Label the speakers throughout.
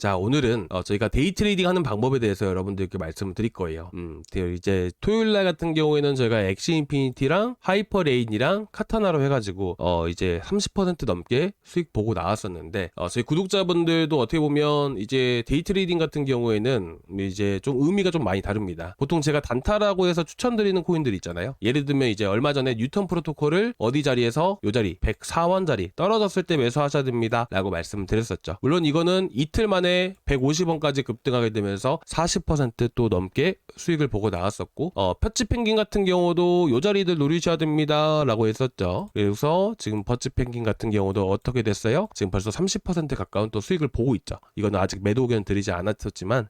Speaker 1: 자, 오늘은 저희가 데이 트레이딩 하는 방법에 대해서 여러분들께 말씀을 드릴 거예요. 이제 토요일 날 같은 경우에는 저희가 엑시 인피니티랑 하이퍼 레인이랑 카타나로 해가지고 이제 30% 넘게 수익 보고 나왔었는데, 저희 구독자분들도 어떻게 보면 이제 데이 트레이딩 같은 경우에는 이제 좀 의미가 좀 많이 다릅니다. 보통 제가 단타라고 해서 추천드리는 코인들 있잖아요. 예를 들면 이제 얼마 전에 뉴턴 프로토콜을 어디 자리에서 요 자리 104원 자리 떨어졌을 때 매수하셔야 됩니다 라고 말씀드렸었죠. 물론 이거는 이틀 만에 150원까지 급등하게 되면서 40% 넘게 수익을 보고 나왔었고, 퍼치 펭귄 같은 경우도 요 자리들 노리셔야 됩니다 라고 했었죠. 그래서 지금 퍼치 펭귄 같은 경우도 어떻게 됐어요? 지금 벌써 30% 가까운 또 수익을 보고 있죠. 이거는 아직 매도 의견 드리지 않았었지만,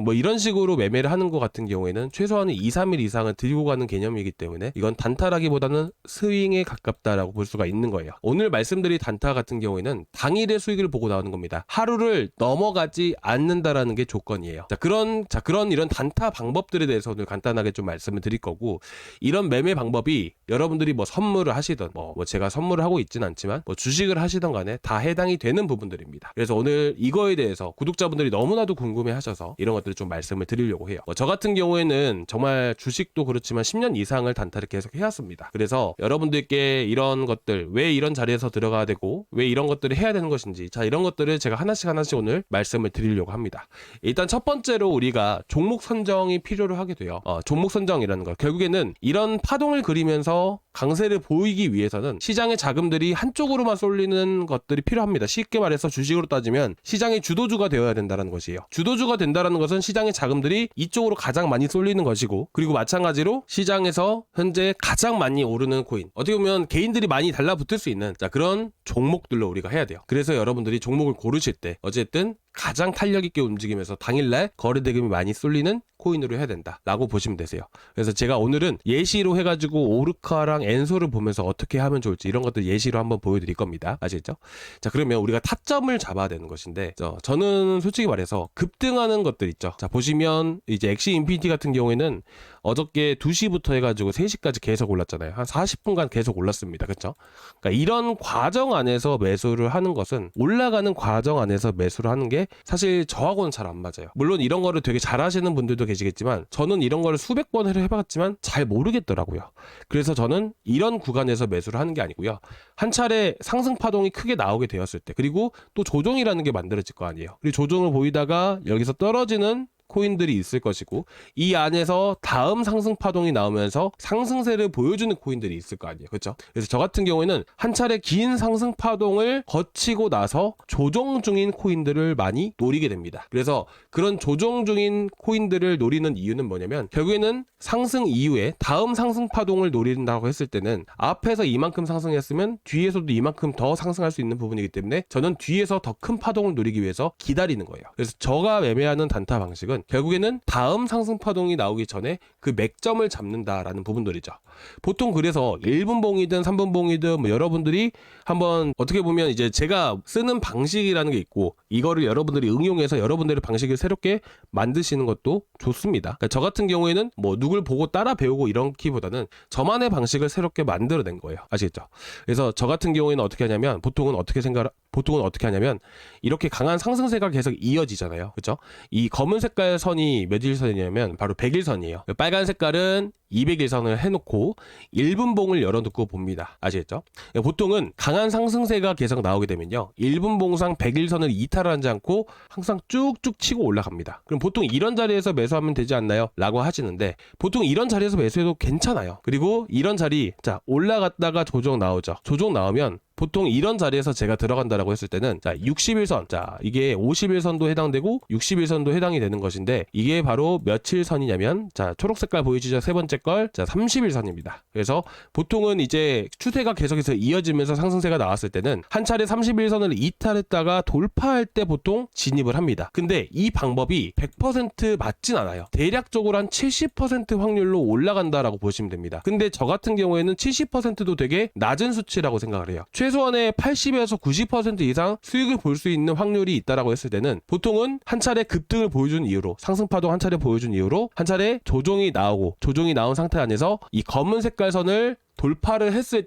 Speaker 1: 뭐 이런 식으로 매매를 하는 것 같은 경우에는 최소한 2, 3일 이상은 들고 가는 개념이기 때문에 이건 단타라기보다는 스윙에 가깝다라고 볼 수가 있는 거예요. 오늘 말씀드린 단타 같은 경우에는 당일의 수익을 보고 나오는 겁니다. 하루를 넘어가지 않는다라는 게 조건이에요. 그런 이런 단타 방법들에 대해서 오늘 간단하게 좀 말씀을 드릴 거고, 이런 매매 방법이 여러분들이 뭐 선물을 하시던 뭐 제가 선물을 하고 있진 않지만 뭐 주식을 하시던 간에 다 해당이 되는 부분들입니다. 그래서 오늘 이거에 대해서 구독자분들이 너무나도 궁금해 하셔서 이런 것들을 좀 말씀을 드리려고 해요. 저 같은 경우에는 정말 주식도 그렇지만 10년 이상을 단타를 계속 해왔습니다. 그래서 여러분들께 이런 것들, 왜 이런 자리에서 들어가야 되고 왜 이런 것들을 해야 되는 것인지, 자, 이런 것들을 제가 하나씩 오늘 말씀을 드리려고 합니다. 일단 첫 번째로 우리가 종목 선정이 필요로 하게 돼요. 종목 선정이라는 거, 결국에는 이런 파동을 그리면서 강세를 보이기 위해서는 시장의 자금들이 한쪽으로만 쏠리는 것들이 필요합니다. 쉽게 말해서 주식으로 따지면 시장의 주도주가 되어야 된다는 것이에요. 주도주가 된다는 것은 시장의 자금들이 이쪽으로 가장 많이 쏠리는 것이고, 그리고 마찬가지로 시장에서 현재 가장 많이 오르는 코인, 어떻게 보면 개인들이 많이 달라붙을 수 있는 그런 종목들로 우리가 해야 돼요. 그래서 여러분들이 종목을 고르실 때 어쨌든 가장 탄력 있게 움직이면서 당일날 거래 대금이 많이 쏠리는 코인으로 해야 된다라고 보시면 되세요. 그래서 제가 오늘은 예시로 해가지고 오르카랑 엔소를 보면서 어떻게 하면 좋을지 이런 것들 예시로 한번 보여드릴 겁니다. 아시겠죠? 자, 그러면 우리가 타점을 잡아야 되는 것인데, 저는 솔직히 말해서 급등하는 것들 있죠. 자, 보시면 이제 엑시 인피니티 같은 경우에는 어저께 2시부터 해가지고 3시까지 계속 올랐잖아요. 한 40분간 계속 올랐습니다. 그렇죠? 그러니까 이런 과정 안에서 매수를 하는 것은, 올라가는 과정 안에서 매수를 하는 게 사실 저하고는 잘 안 맞아요. 물론 이런 거를 되게 잘하시는 분들도 계시겠지만 저는 이런 거를 수백 번을 해봤지만 잘 모르겠더라고요. 그래서 저는 이런 구간에서 매수를 하는 게 아니고요, 한 차례 상승 파동이 크게 나오게 되었을 때, 그리고 또 조정이라는 게 만들어질 거 아니에요. 그리고 조정을 보이다가 여기서 떨어지는 코인들이 있을 것이고, 이 안에서 다음 상승 파동이 나오면서 상승세를 보여주는 코인들이 있을 거 아니에요. 그렇죠? 그래서 저 같은 경우에는 한 차례 긴 상승 파동을 거치고 나서 조정 중인 코인들을 많이 노리게 됩니다. 그래서 그런 조정 중인 코인들을 노리는 이유는 뭐냐면, 결국에는 상승 이후에 다음 상승 파동을 노린다고 했을 때는 앞에서 이만큼 상승했으면 뒤에서도 이만큼 더 상승할 수 있는 부분이기 때문에 저는 뒤에서 더 큰 파동을 노리기 위해서 기다리는 거예요. 그래서 저가 매매하는 단타 방식은 결국에는 다음 상승 파동이 나오기 전에 그 맥점을 잡는다라는 부분들이죠. 보통 그래서 1분 봉이든 3분 봉이든 뭐 여러분들이 한번 어떻게 보면 이제 제가 쓰는 방식이라는 게 있고, 이거를 여러분들이 응용해서 여러분들의 방식을 새롭게 만드시는 것도 좋습니다. 그러니까 저 같은 경우에는 뭐 누굴 보고 따라 배우고 이런기보다는 저만의 방식을 새롭게 만들어낸 거예요. 아시겠죠? 그래서 저 같은 경우에는 어떻게 하냐면, 보통은 어떻게 하냐면 이렇게 강한 상승세가 계속 이어지잖아요. 그렇죠? 이 검은 색깔 선이 몇일 선이냐면 바로 100일선이에요. 빨간 색깔은 200일선을 해놓고 1분봉을 열어놓고 봅니다. 아시겠죠? 보통은 강한 상승세가 계속 나오게 되면요, 1분봉상 100일선을 이탈하지 않고 항상 쭉쭉 치고 올라갑니다. 그럼 보통 이런 자리에서 매수하면 되지 않나요? 라고 하시는데, 보통 이런 자리에서 매수해도 괜찮아요. 그리고 이런 자리, 자, 올라갔다가 조정 나오죠. 조정 나오면 보통 이런 자리에서 제가 들어간다라고 했을 때는, 자, 60일선, 자, 이게 50일선도 해당되고 60일선도 해당이 되는 것인데, 이게 바로 며칠 선이냐면, 자, 초록 색깔 보이시죠? 세 번째 걸, 자, 30일선입니다. 그래서 보통은 이제 추세가 계속해서 이어지면서 상승세가 나왔을 때는 한 차례 30일선을 이탈했다가 돌파할 때 보통 진입을 합니다. 근데 이 방법이 100% 맞진 않아요. 대략적으로 한 70% 확률로 올라간다라고 보시면 됩니다. 근데 저 같은 경우에는 70%도 되게 낮은 수치라고 생각을 해요. 최소한의 80에서 90% 이상 수익을 볼 수 있는 확률이 있다라고 했을 때는, 보통은 한 차례 급등을 보여준 이후로, 상승파동 한 차례 보여준 이후로 한 차례 조정이 나온 상태 안에서 이 검은 색깔 선을 돌파를 했을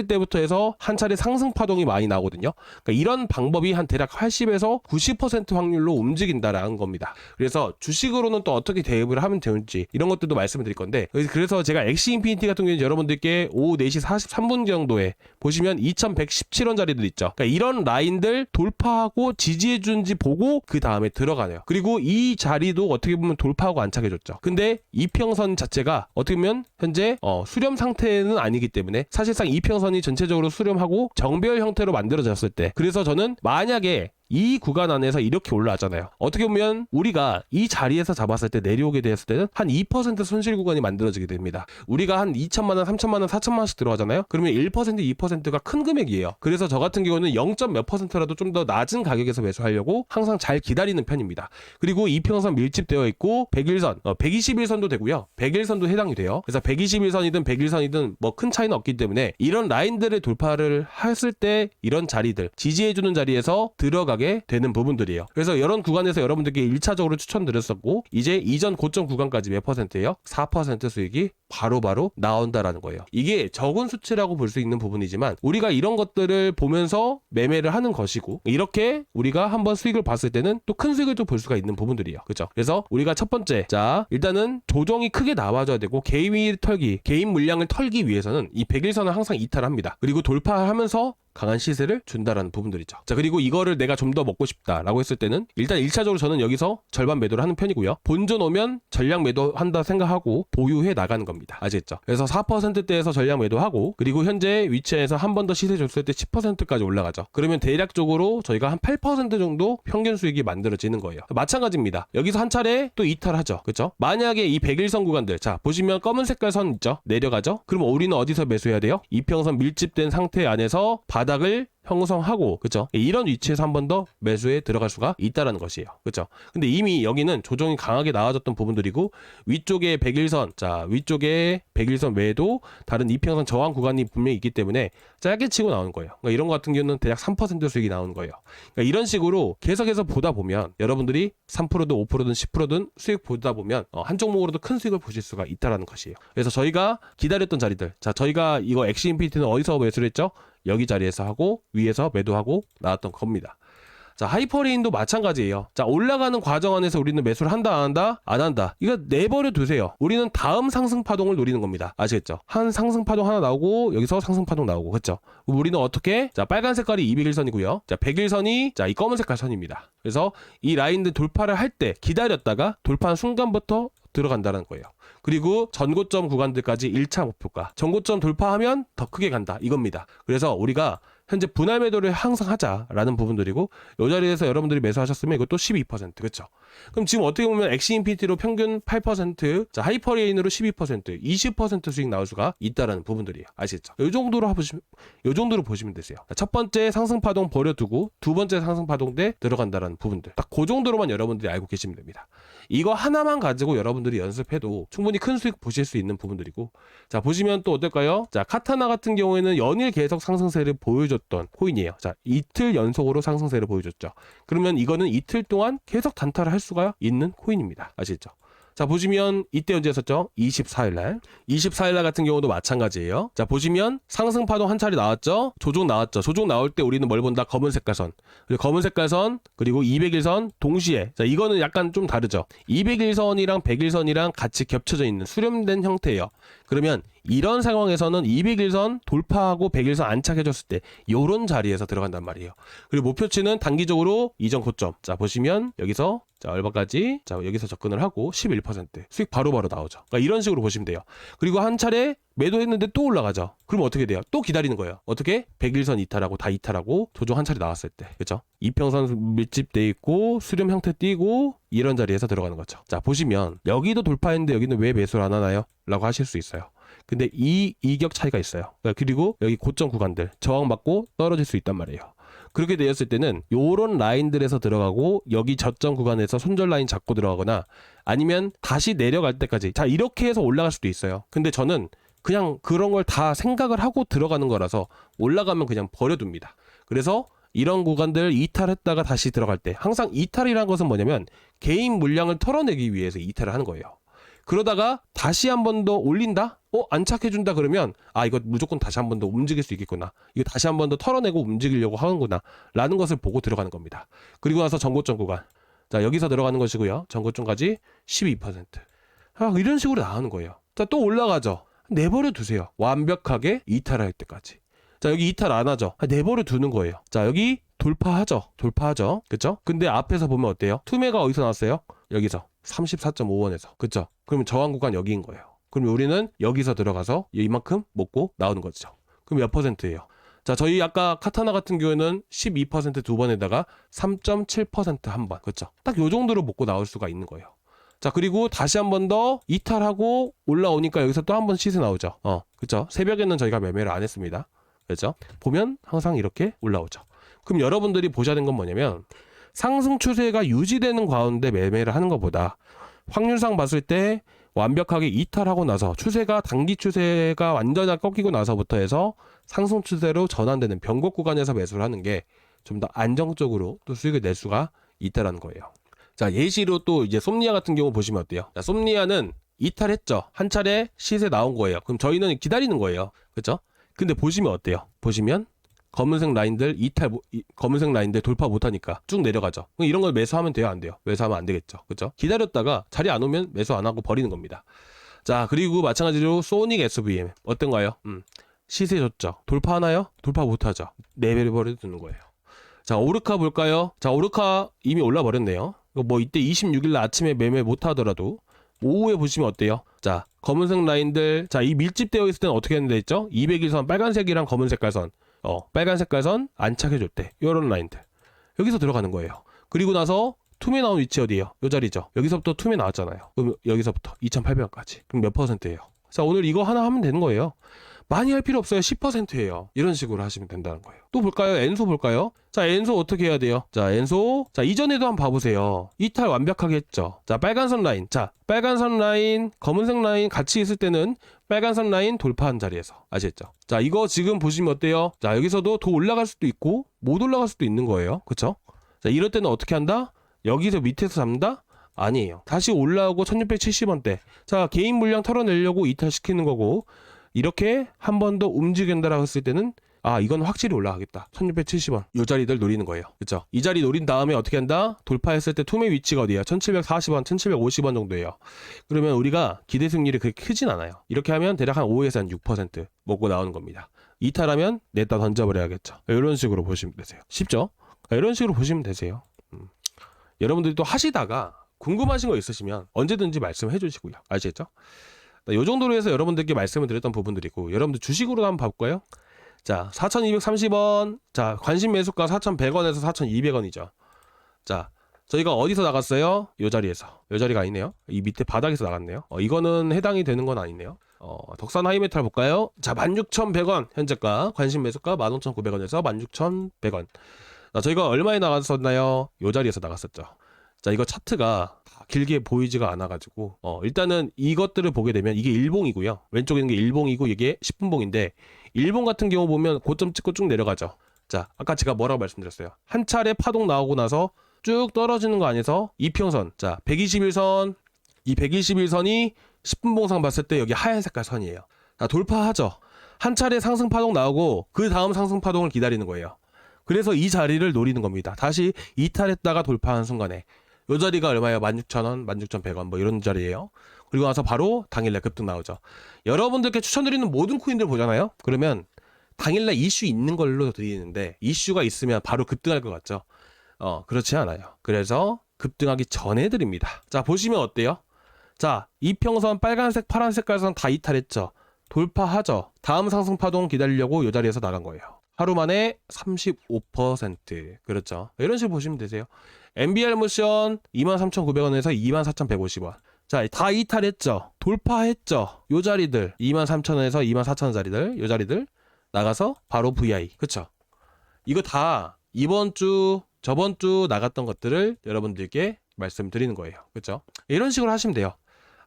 Speaker 1: 때부터 해서 한 차례 상승 파동이 많이 나거든요. 그러니까 이런 방법이 한 대략 80에서 90% 확률로 움직인다라는 겁니다. 그래서 주식으로는 또 어떻게 대응을 하면 되는지 이런 것들도 말씀을 드릴 건데, 그래서 제가 엑시 인피니티 같은 경우는 여러분들께 오후 4시 43분 정도에 보시면 2117원짜리들 있죠. 그러니까 이런 라인들 돌파하고 지지해준지 보고 그 다음에 들어가네요. 그리고 이 자리도 어떻게 보면 돌파하고 안착해줬죠. 근데 이평선 자체가 어떻게 보면 현재 수렴 상태는 아니기 때문에 사실상 이평선이 전체적으로 수렴하고 정배열 형태로 만들어졌을 때, 그래서 저는 만약에 이 구간 안에서 이렇게 올라왔잖아요. 어떻게 보면 우리가 이 자리에서 잡았을 때 내려오게 되었을 때는 한 2% 손실 구간이 만들어지게 됩니다. 우리가 한 2천만원, 3천만원, 4천만원씩 들어가잖아요. 그러면 1%, 2%가 큰 금액이에요. 그래서 저 같은 경우는 0. 몇 %라도 좀 더 낮은 가격에서 매수하려고 항상 잘 기다리는 편입니다. 그리고 이평선 밀집되어 있고 100일선, 121선도 되고요. 100일선도 해당이 돼요. 그래서 121선이든 100일선이든 뭐 큰 차이는 없기 때문에 이런 라인들의 돌파를 했을 때 이런 자리들, 지지해주는 자리에서 들어가게 되는 부분들이에요. 그래서 이런 구간에서 여러분들께 1차적으로 추천드렸었고, 이제 이전 고점 구간까지 몇 %예요? 4% 수익이 바로바로 나온다라는 거예요. 이게 적은 수치라고 볼 수 있는 부분이지만 우리가 이런 것들을 보면서 매매를 하는 것이고, 이렇게 우리가 한번 수익을 봤을 때는 또 큰 수익을 또 볼 수가 있는 부분들이에요. 그렇죠? 그래서 우리가 첫 번째, 자 일단은 조정이 크게 나와줘야 되고 개인 물량을 털기 위해서는 이 100일선을 항상 이탈합니다. 그리고 돌파하면서 강한 시세를 준다라는 부분들이죠. 자, 그리고 이거를 내가 좀 더 먹고 싶다라고 했을 때는 일단 1차적으로 저는 여기서 절반 매도를 하는 편이고요. 본전 오면 전량 매도한다 생각하고 보유해 나가는 겁니다. 아시겠죠? 그래서 4%대에서 전량 매도하고, 그리고 현재 위치에서 한 번 더 시세 줬을 때 10%까지 올라가죠. 그러면 대략적으로 저희가 한 8% 정도 평균 수익이 만들어지는 거예요. 마찬가지입니다. 여기서 한 차례 또 이탈하죠. 그렇죠? 만약에 이 100일선 구간들, 자 보시면 검은 색깔 선 있죠? 내려가죠? 그럼 우리는 어디서 매수해야 돼요? 이평선 밀집된 상태 안에서 바닥을 형성하고, 그죠? 이런 위치에서 한 번 더 매수에 들어갈 수가 있다라는 것이에요. 그죠? 근데 이미 여기는 조정이 강하게 나와졌던 부분들이고, 위쪽에 100일선, 자 위쪽에 100일선 외에도 다른 이평선 저항 구간이 분명히 있기 때문에 짧게 치고 나오는 거예요. 그러니까 이런 것 같은 경우는 대략 3% 수익이 나오는 거예요. 그러니까 이런 식으로 계속해서 보다 보면 여러분들이 3%든 5%든 10%든 수익 보다 보면 한 종목으로도 큰 수익을 보실 수가 있다라는 것이에요. 그래서 저희가 기다렸던 자리들, 자 저희가 이거 엑시 인피니티는 어디서 매수를 했죠? 여기 자리에서 하고 위에서 매도하고 나왔던 겁니다. 자, 하이퍼레인도 마찬가지예요. 자, 올라가는 과정 안에서 우리는 매수를 한다, 안 한다? 안 한다. 이거 내버려 두세요. 우리는 다음 상승 파동을 노리는 겁니다. 아시겠죠? 한 상승 파동 하나 나오고 여기서 상승 파동 나오고, 그렇죠? 우리는 어떻게? 자, 빨간 색깔이 200일선이고요. 자, 100일선이 자, 이 검은 색깔 선입니다. 그래서 이 라인들 돌파를 할 때 기다렸다가 돌파한 순간부터 들어간다는 거예요. 그리고 전고점 구간들까지 1차 목표가 전고점 돌파하면 더 크게 간다 이겁니다. 그래서 우리가 현재 분할 매도를 항상 하자라는 부분들이고, 이 자리에서 여러분들이 매수하셨으면 이것도 12%, 그렇죠? 그럼 지금 어떻게 보면 엑시 인피니티로 평균 8%, 자 하이퍼레인으로 12%, 20% 수익 나올 수가 있다라는 부분들이에요. 아시겠죠? 이 정도로 보시면 되세요. 첫 번째 상승 파동 버려두고 두 번째 상승 파동 때 들어간다라는 부분들, 딱 그 정도로만 여러분들이 알고 계시면 됩니다. 이거 하나만 가지고 여러분들이 연습해도 충분히 큰 수익 보실 수 있는 부분들이고, 자 보시면 또 어떨까요? 자 카타나 같은 경우에는 연일 계속 상승세를 보여줬던 코인이에요. 자 이틀 연속으로 상승세를 보여줬죠. 그러면 이거는 이틀 동안 계속 단타를 할 수가 있는 코인입니다. 아시겠죠? 자 보시면 이때 언제였었죠? 24일날 24일날 같은 경우도 마찬가지예요. 자 보시면 상승 파동 한 차례 나왔죠? 조정 나왔죠? 조정 나올 때 우리는 뭘 본다? 검은 색깔선, 그리고 검은 색깔선, 그리고 200일선 동시에, 자 이거는 약간 좀 다르죠? 200일선이랑 100일선이랑 같이 겹쳐져 있는 수렴된 형태예요. 그러면 이런 상황에서는 200일선 돌파하고 100일선 안착해줬을 때 요런 자리에서 들어간단 말이에요. 그리고 목표치는 단기적으로 이전 고점, 자 보시면 여기서 자 얼마까지, 자 여기서 접근을 하고 11% 수익 바로바로 나오죠. 그러니까 이런 식으로 보시면 돼요. 그리고 한 차례 매도했는데 또 올라가죠. 그럼 어떻게 돼요? 또 기다리는 거예요. 어떻게? 100일선 이탈하고 다 이탈하고 조정 한 차례 나왔을 때, 그렇죠? 이평선 밀집돼 있고 수렴 형태 띄고 이런 자리에서 들어가는 거죠. 자 보시면 여기도 돌파했는데 여기는 왜 매수를 안 하나요? 라고 하실 수 있어요. 근데 이 이격 차이가 있어요. 그리고 여기 고점 구간들 저항 받고 떨어질 수 있단 말이에요. 그렇게 되었을 때는 요런 라인들에서 들어가고 여기 저점 구간에서 손절 라인 잡고 들어가거나 아니면 다시 내려갈 때까지, 자 이렇게 해서 올라갈 수도 있어요. 근데 저는 그냥 그런 걸 다 생각을 하고 들어가는 거라서 올라가면 그냥 버려둡니다. 그래서 이런 구간들 이탈했다가 다시 들어갈 때 항상 이탈이라는 것은 뭐냐면 개인 물량을 털어내기 위해서 이탈을 하는 거예요. 그러다가 다시 한 번 더 올린다? 안착해준다 그러면 이거 무조건 다시 한 번 더 움직일 수 있겠구나. 이거 다시 한 번 더 털어내고 움직이려고 하는구나 라는 것을 보고 들어가는 겁니다. 그리고 나서 전고점 구간, 자 여기서 들어가는 것이고요. 전고점까지 12%. 이런 식으로 나오는 거예요. 자 또 올라가죠. 내버려 두세요. 완벽하게 이탈할 때까지. 자 여기 이탈 안 하죠. 내버려 두는 거예요. 자 여기 돌파하죠. 그쵸? 근데 앞에서 보면 어때요? 투매가 어디서 나왔어요? 여기서 34.5원에서. 그쵸? 그러면 저항 구간 여기인 거예요. 그럼 우리는 여기서 들어가서 이만큼 먹고 나오는 거죠. 그럼 몇 %예요? 자, 저희 아까 카타나 같은 경우에는 12% 두 번에다가 3.7% 한 번. 그쵸? 딱 요 정도로 먹고 나올 수가 있는 거예요. 자, 그리고 다시 한 번 더 이탈하고 올라오니까 여기서 또 한 번 시세 나오죠. 그쵸? 새벽에는 저희가 매매를 안 했습니다. 그렇죠? 보면 항상 이렇게 올라오죠. 그럼 여러분들이 보셔야 되는 건 뭐냐면 상승 추세가 유지되는 가운데 매매를 하는 것보다 확률상 봤을 때 완벽하게 이탈하고 나서 추세가 단기 추세가 완전히 꺾이고 나서부터 해서 상승 추세로 전환되는 변곡 구간에서 매수를 하는 게 좀 더 안정적으로 또 수익을 낼 수가 있다라는 거예요. 자, 예시로 또 이제 솜니아 같은 경우 보시면 어때요? 자, 솜니아는 이탈했죠. 한 차례 시세 나온 거예요. 그럼 저희는 기다리는 거예요. 그렇죠? 근데 보시면 어때요? 보시면 검은색 라인들 검은색 라인들 돌파 못하니까 쭉 내려가죠. 이런 걸 매수하면 돼요, 안 돼요? 매수하면 안 되겠죠. 그렇죠? 기다렸다가 자리 안 오면 매수 안 하고 버리는 겁니다. 자, 그리고 마찬가지로 소닉 SVM 어떤가요? 시세 줬죠. 돌파하나요? 돌파 못하죠. 내버려 두는 거예요. 자, 오르카 볼까요? 자, 오르카 이미 올라 버렸네요. 뭐 이때 26일 아침에 매매 못 하더라도 오후에 보시면 어때요? 자, 검은색 라인들, 자, 이 밀집되어 있을 때는 어떻게 했는데 있죠? 200일선 빨간색이랑 검은 색깔선, 빨간 색깔선 안착해줬대. 요런 라인들. 여기서 들어가는 거예요. 그리고 나서 투매 나온 위치 어디예요? 요 자리죠. 여기서부터 투매 나왔잖아요. 그럼 여기서부터 2,800원까지. 그럼 몇 %예요? 자, 오늘 이거 하나 하면 되는 거예요. 많이 할 필요 없어요. 10%예요. 이런 식으로 하시면 된다는 거예요. 또 볼까요? 엔소 볼까요? 자, 엔소 어떻게 해야 돼요? 자, 엔소. 자, 이전에도 한번 봐보세요. 이탈 완벽하게 했죠. 자, 빨간선 라인. 자, 빨간선 라인, 검은색 라인 같이 있을 때는 빨간선 라인 돌파한 자리에서. 아시겠죠? 자, 이거 지금 보시면 어때요? 자, 여기서도 더 올라갈 수도 있고 못 올라갈 수도 있는 거예요. 그쵸? 자, 이럴 때는 어떻게 한다? 여기서 밑에서 잡는다? 아니에요. 다시 올라오고 1670원대. 자, 개인 물량 털어내려고 이탈시키는 거고, 이렇게 한 번 더 움직인다라고 했을 때는 이건 확실히 올라가겠다. 1670원. 이 자리들 노리는 거예요. 그쵸? 이 자리 노린 다음에 어떻게 한다? 돌파했을 때 투매 위치가 어디야? 1740원, 1750원 정도예요. 그러면 우리가 기대 승률이 그렇게 크진 않아요. 이렇게 하면 대략 한 5에서 한 6% 먹고 나오는 겁니다. 이탈하면 냈다 던져버려야겠죠. 이런 식으로 보시면 되세요. 쉽죠? 이런 식으로 보시면 되세요. 여러분들이 또 하시다가 궁금하신 거 있으시면 언제든지 말씀해 주시고요. 아시겠죠? 이 정도로 해서 여러분들께 말씀을 드렸던 부분들이고, 여러분들 주식으로 한번 봐볼까요? 자, 4,230원. 자, 관심 매수가 4,100원에서 4,200원이죠. 자, 저희가 어디서 나갔어요? 이 자리에서. 이 자리가 아니네요. 이 밑에 바닥에서 나갔네요. 이거는 해당이 되는 건 아니네요. 덕산 하이메탈 볼까요? 자, 16,100원 현재가, 관심 매수가 15,900원에서 16,100원. 자, 저희가 얼마에 나갔었나요? 이 자리에서 나갔었죠. 자, 이거 차트가 길게 보이지가 않아가지고 일단은 이것들을 보게 되면 이게 일봉이고요. 왼쪽에 있는 게 일봉이고 이게 10분봉인데, 일봉 같은 경우 보면 고점 찍고 쭉 내려가죠. 자, 아까 제가 뭐라고 말씀드렸어요? 한 차례 파동 나오고 나서 쭉 떨어지는 거 안에서 이평선, 자 121선, 이 121선이 10분봉상 봤을 때 여기 하얀 색깔 선이에요. 자, 돌파하죠. 한 차례 상승 파동 나오고 그 다음 상승 파동을 기다리는 거예요. 그래서 이 자리를 노리는 겁니다. 다시 이탈했다가 돌파하는 순간에 이 자리가 얼마예요? 16,000원, 16,100원 뭐 이런 자리예요. 그리고 나서 바로 당일날 급등 나오죠. 여러분들께 추천드리는 모든 코인들 보잖아요. 그러면 당일날 이슈 있는 걸로 드리는데, 이슈가 있으면 바로 급등할 것 같죠? 그렇지 않아요. 그래서 급등하기 전에 드립니다. 자, 보시면 어때요? 자, 이평선, 빨간색, 파란색 깔선 다 이탈했죠. 돌파하죠. 다음 상승 파동 기다리려고 이 자리에서 나간 거예요. 하루 만에 35%. 그렇죠. 이런 식으로 보시면 되세요. MBR 모션 23,900원에서 24,150원. 자, 다 이탈했죠. 돌파했죠. 요 자리들 23,000원에서 24,000원 자리들, 요 자리들 나가서 바로 VI. 그쵸? 이거 다 이번 주, 저번 주 나갔던 것들을 여러분들께 말씀드리는 거예요. 그쵸? 이런 식으로 하시면 돼요.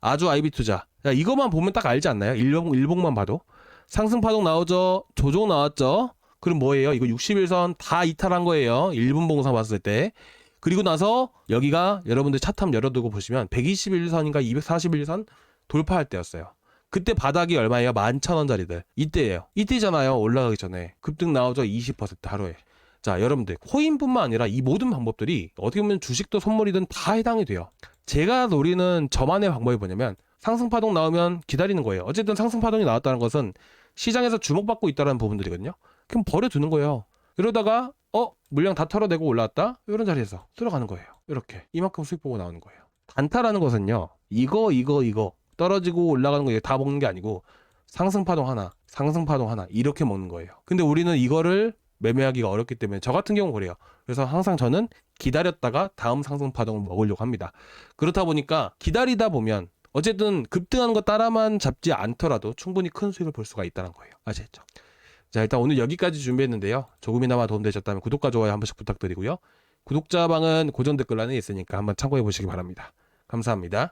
Speaker 1: 아주 IB 투자. 자, 이것만 보면 딱 알지 않나요? 일봉만 봐도. 상승 파동 나오죠. 조정 나왔죠. 그럼 뭐예요? 이거 61선 다 이탈한 거예요. 1분 봉상 봤을 때. 그리고 나서 여기가 여러분들 차트 한번 열어두고 보시면 121선인가 241선 돌파할 때였어요. 그때 바닥이 얼마예요? 11,000원짜리들. 이때예요. 이때잖아요. 올라가기 전에. 급등 나오죠? 20% 하루에. 자, 여러분들 코인뿐만 아니라 이 모든 방법들이 어떻게 보면 주식도 선물이든 다 해당이 돼요. 제가 노리는 저만의 방법이 뭐냐면 상승파동 나오면 기다리는 거예요. 어쨌든 상승파동이 나왔다는 것은 시장에서 주목받고 있다는 부분들이거든요. 그럼 버려두는 거예요. 이러다가 물량 다 털어내고 올라왔다? 이런 자리에서 들어가는 거예요. 이렇게 이만큼 수익 보고 나오는 거예요. 단타라는 것은요. 이거 떨어지고 올라가는 거 다 먹는 게 아니고 상승파동 하나 이렇게 먹는 거예요. 근데 우리는 이거를 매매하기가 어렵기 때문에 저 같은 경우 그래요. 그래서 항상 저는 기다렸다가 다음 상승파동을 먹으려고 합니다. 그렇다 보니까 기다리다 보면 어쨌든 급등하는 거 따라만 잡지 않더라도 충분히 큰 수익을 볼 수가 있다는 거예요. 아시겠죠? 자, 일단 오늘 여기까지 준비했는데요. 조금이나마 도움되셨다면 구독과 좋아요 한 번씩 부탁드리고요. 구독자방은 고정 댓글란에 있으니까 한번 참고해 보시기 바랍니다. 감사합니다.